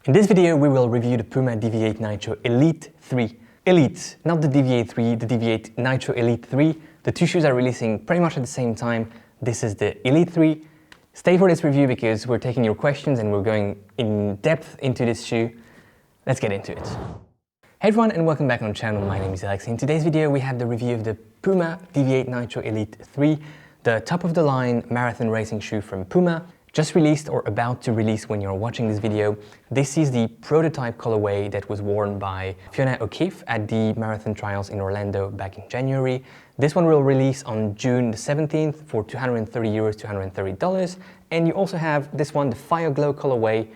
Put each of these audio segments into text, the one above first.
In this video, we will review the PUMA Deviate NITRO Elite 3. Elite, not the Deviate 3, the Deviate NITRO Elite 3. The two shoes are releasing pretty much at the same time. This is the Elite 3. Stay for this review because we're taking your questions and we're going in depth into this shoe. Let's get into it. Hey everyone and welcome back on the channel. My name is Alex. In today's video, we have the review of the PUMA Deviate NITRO Elite 3, the top-of-the-line marathon racing shoe from PUMA. Just released or about to release when you're watching this video. This is the prototype colorway that was worn by Fiona O'Keefe at the marathon trials in Orlando back in January. This one will release on June the 17th for €230, $230. And you also have this one, the Fire Glow colorway,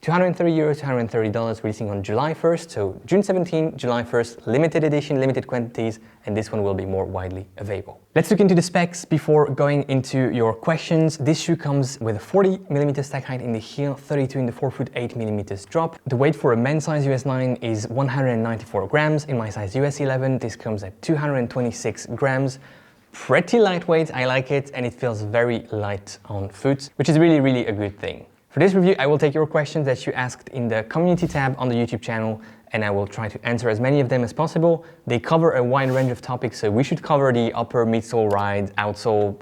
€230, $230, releasing on July 1st. So June 17, July 1st, limited edition, limited quantities, and this one will be more widely available. Let's look into the specs before going into your questions. This shoe comes with a 40mm stack height in the heel, 32 in the forefoot, 8mm drop. The weight for a men's size US 9 is 194 grams. In my size US 11, this comes at 226 grams. Pretty lightweight, I like it, and it feels very light on foot, which is really a good thing. For this review, I will take your questions that you asked in the community tab on the YouTube channel, and I will try to answer as many of them as possible. They cover a wide range of topics, so we should cover the upper midsole ride, outsole,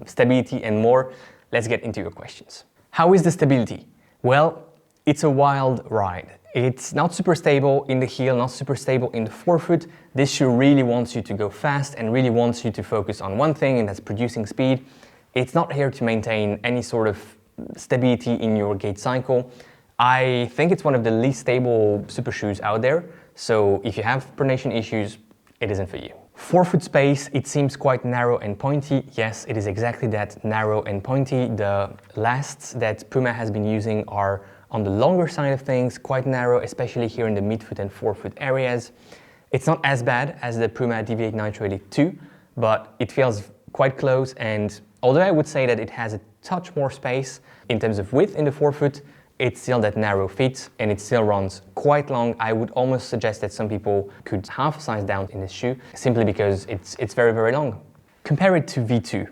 stability, and more. Let's get into your questions. How is the stability? Well, it's a wild ride. It's not super stable in the heel, not super stable in the forefoot. This shoe really wants you to go fast and really wants you to focus on one thing, and that's producing speed. It's not here to maintain any sort of stability in your gait cycle. I think it's one of the least stable super shoes out there, so if you have pronation issues, it isn't for you. Forefoot space, it seems quite narrow and pointy. Yes, it is exactly that, narrow and pointy. The lasts that PUMA has been using are on the longer side of things, quite narrow, especially here in the midfoot and forefoot areas. It's not as bad as the PUMA Deviate NITRO Elite 2, but it feels quite close, and although I would say that it has a touch more space in terms of width in the forefoot, it's still that narrow fit and it still runs quite long. I would almost suggest that some people could half a size down in this shoe simply because it's very long. Compare it to V2.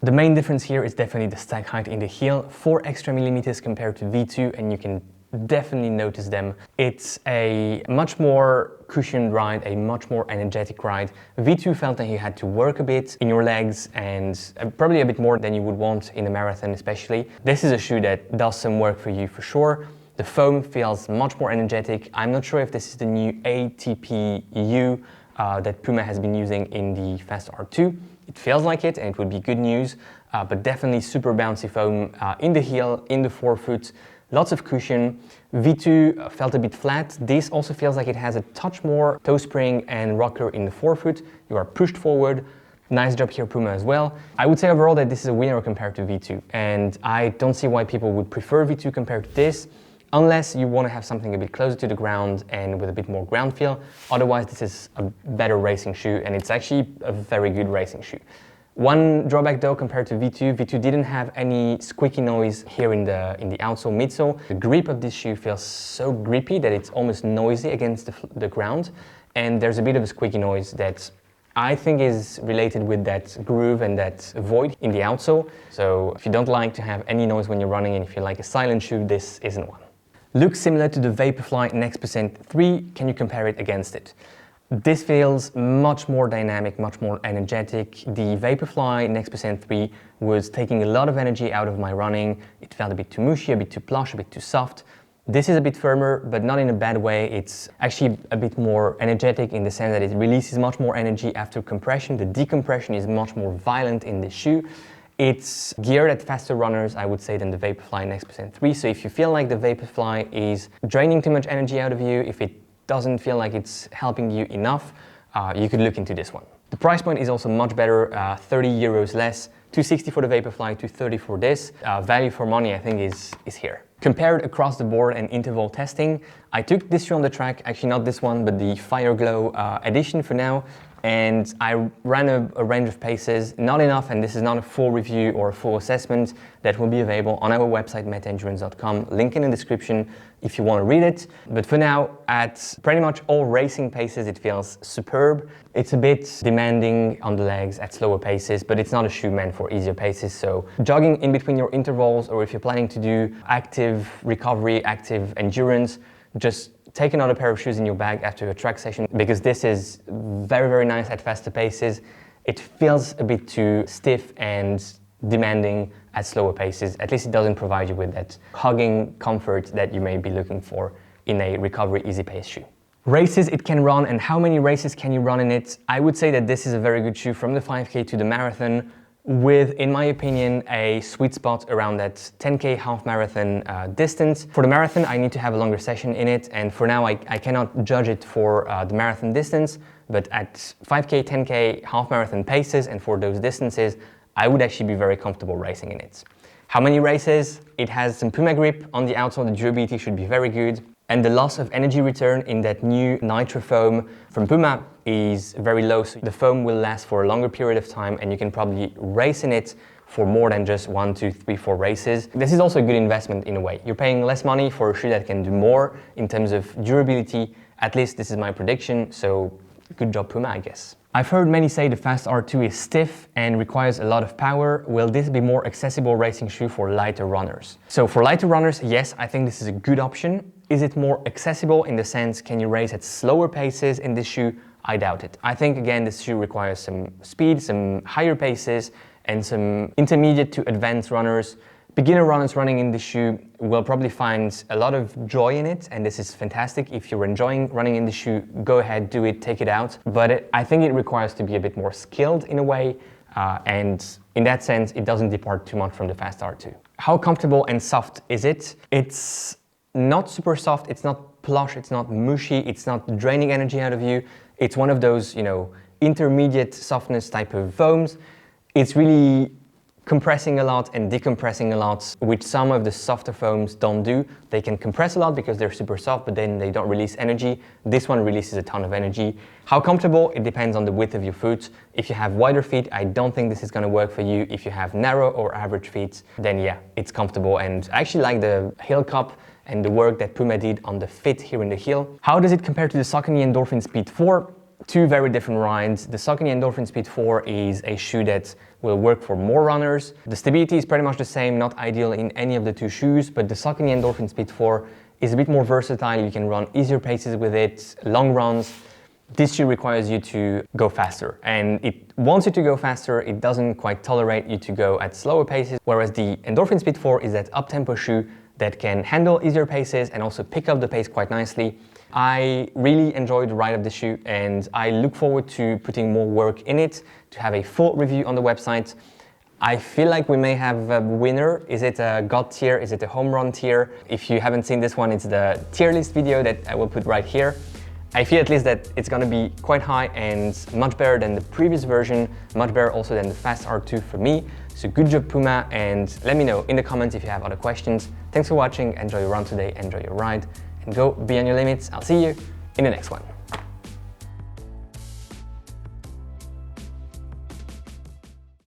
The main difference here is definitely the stack height in the heel, 4 extra millimeters compared to V2, and you can definitely notice them. It's a much more cushioned ride, a much more energetic ride. V2 felt that you had to work a bit in your legs and probably a bit more than you would want in a marathon especially. This is a shoe that does some work for you for sure. The foam feels much more energetic. I'm not sure if this is the new ATPU that PUMA has been using in the Fast R2. It feels like it and it would be good news, but definitely super bouncy foam in the heel, in the forefoot. Lots of cushion. V2 felt a bit flat. This also feels like it has a touch more toe spring and rocker in the forefoot. You are pushed forward. Nice job here, PUMA, as well. I would say overall that this is a winner compared to V2, and I don't see why people would prefer V2 compared to this, unless you want to have something a bit closer to the ground and with a bit more ground feel. Otherwise, this is a better racing shoe, and it's actually a very good racing shoe. One drawback though compared to V2, V2 didn't have any squeaky noise here in the outsole, midsole. The grip of this shoe feels so grippy that it's almost noisy against the ground, and there's a bit of a squeaky noise that I think is related with that groove and that void in the outsole. So if you don't like to have any noise when you're running and if you like a silent shoe, this isn't one. Looks similar to the Vaporfly Next% 3, can you compare it against it? This feels much more dynamic, much more energetic. The Vaporfly Next% 3 was taking a lot of energy out of my running. It felt a bit too mushy, a bit too plush, a bit too soft. This is a bit firmer, but not in a bad way. It's actually a bit more energetic in the sense that it releases much more energy after compression. The decompression is much more violent in this shoe. It's geared at faster runners, I would say, than the Vaporfly Next% 3. So if you feel like the Vaporfly is draining too much energy out of you, if it doesn't feel like it's helping you enough, you could look into this one. The price point is also much better, €30 less, $260 for the Vaporfly, $230 for this. Value for money, I think, is here. Compared across the board and interval testing, I took this shoe on the track, actually not this one, but the Fire Glow edition for now. and I ran a range of paces, not enough, and this is not a full review or a full assessment that will be available on our website, metaendurance.com, link in the description if you want to read it. But for now, at pretty much all racing paces, it feels superb. It's a bit demanding on the legs at slower paces, but it's not a shoe meant for easier paces. So jogging in between your intervals, or if you're planning to do active recovery, active endurance, just take another pair of shoes in your bag after your track session, because this is very, very nice at faster paces. It feels a bit too stiff and demanding at slower paces. At least it doesn't provide you with that hugging comfort that you may be looking for in a recovery easy pace shoe. Races it can run, and how many races can you run in it? I would say that this is a very good shoe from the 5K to the marathon, with, in my opinion, a sweet spot around that 10K half marathon distance. For the marathon, I need to have a longer session in it, and for now I cannot judge it for the marathon distance, but at 5K, 10K half marathon paces and for those distances, I would actually be very comfortable racing in it. How many races? It has some PUMA grip on the outsole, the durability should be very good, and the loss of energy return in that new Nitro foam from PUMA is very low, so the foam will last for a longer period of time and you can probably race in it for more than just 1, 2, 3, 4 races. This is also a good investment in a way. You're paying less money for a shoe that can do more in terms of durability. At least this is my prediction, so good job PUMA, I guess. I've heard many say the Fast R2 is stiff and requires a lot of power. Will this be more accessible racing shoe for lighter runners? So for lighter runners, yes, I think this is a good option. Is it more accessible in the sense, can you race at slower paces in this shoe? I doubt it. I think, again, this shoe requires some speed, some higher paces, and some intermediate to advanced runners. Beginner runners running in this shoe will probably find a lot of joy in it, and this is fantastic. If you're enjoying running in the shoe, go ahead, do it, take it out. But I think it requires to be a bit more skilled in a way, and in that sense, it doesn't depart too much from the Fast R2. How comfortable and soft is it? It's not super soft, it's not plush, it's not mushy, it's not draining energy out of you. It's one of those, intermediate softness type of foams. It's really compressing a lot and decompressing a lot, which some of the softer foams don't do. They can compress a lot because they're super soft, but then they don't release energy. This one releases a ton of energy. How comfortable? It depends on the width of your foot. If you have wider feet, I don't think this is going to work for you. If you have narrow or average feet, then yeah, it's comfortable. And I actually like the heel cup and the work that PUMA did on the fit here in the heel. How does it compare to the Saucony Endorphin Speed 4? Two very different rides. The Saucony Endorphin Speed 4 is a shoe that will work for more runners. The stability is pretty much the same, not ideal in any of the two shoes, but the Saucony Endorphin Speed 4 is a bit more versatile. You can run easier paces with it, long runs. This shoe requires you to go faster, and it wants you to go faster. It doesn't quite tolerate you to go at slower paces, whereas the Endorphin Speed 4 is that up-tempo shoe that can handle easier paces and also pick up the pace quite nicely. I really enjoyed the ride of the shoe, and I look forward to putting more work in it to have a full review on the website. I feel like we may have a winner. Is it a God tier? Is it a home run tier? If you haven't seen this one, it's the tier list video that I will put right here. I feel at least that it's gonna be quite high and much better than the previous version, much better also than the Fast R2 for me. So good job PUMA, and let me know in the comments if you have other questions. Thanks for watching, enjoy your run today, enjoy your ride, and go beyond your limits. I'll see you in the next one.